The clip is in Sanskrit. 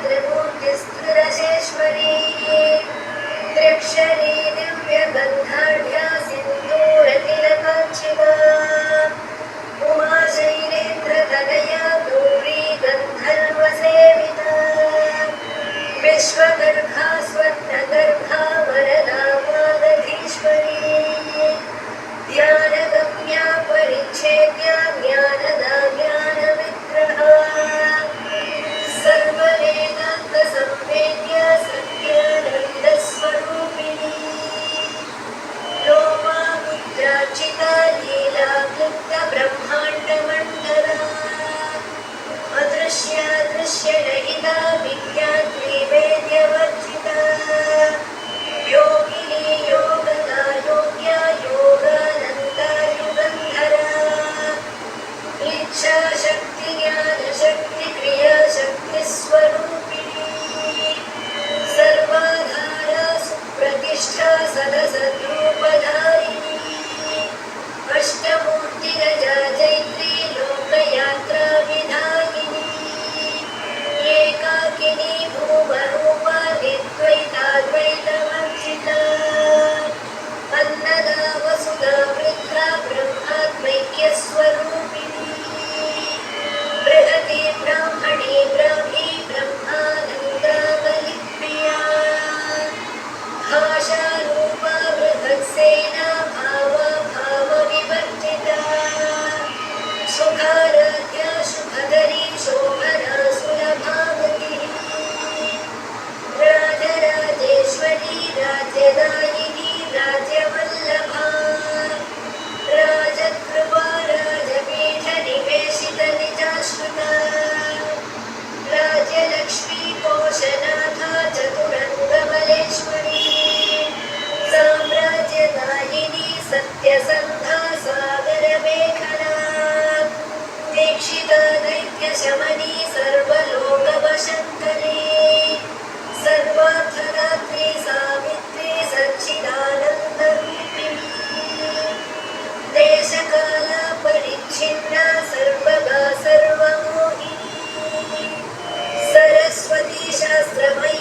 त्रिमूर्तिस्त्रिदशेश्वरी त्र्यक्षरी दिव्यगन्धाढ्या सिन्दूरतिलकाञ्चिता उमा शैलेन्द्रतनया गौरी गन्धर्वसेविता विश्वगर्भा स्वर्णगर्भा वरदा वागधीश्वरी ध्यानगम्या परिच्छेद्या ज्ञानदा ज्ञानविग्रहा सर्ववेदान्तसंवेद्या सत्यानन्दस्वरूपिणी लोपामुद्रार्चिता लीला क्लुप्तब्रह्माण्डमण्डला अदृश्या दृश्यरहिता विज्ञात्री वेद्यवर्जिता योगिनी योगदा योग्या योगानन्दा युगन्धरा इच्छाशक्ति ज्ञानशक्ति क्रियाशक्तिस्वरूपिणी सर्वाधारा सुप्रतिष्ठा सदसद्रूपधारिणी अष्टमूर्तिरजा जैत्री लोकयात्रा विधायिनी एकाकिनी भूमरूपा निर्द्वैताद्वैतवर्जिता अन्नदा वसुधा वृद्धा ब्रह्मात्मैक्यस्वरूपिणी बृहती ब्राह्मणी ब्राह्मी ब्रह्मानन्दामलिप्रिया भाषारूपा बृहत्सेना भावा भावविवर्जिता सुखाराध्या शुभकरी शोभना सुलभागतिः राजराजेश्वरी राज्यदायिनी राज्यवल्लभा राजकृपा राजपीठनिवेशितनिजाश्रिता राज्यलक्ष्मी कोशनाथा चतुरङ्गबलेश्वरी साम्राज्यदायिनी सत्यसन्धा सागरमेखला दीक्षिता दैत्यशमनी सर्वलोकवशङ्करी सर्वार्थदात्री सावित्री सच्चिदानन्दरूपिणी देशकाला परिच्छिन्ना सर्वगा सर्वमोहिनी सरस्वती शास्त्रमयी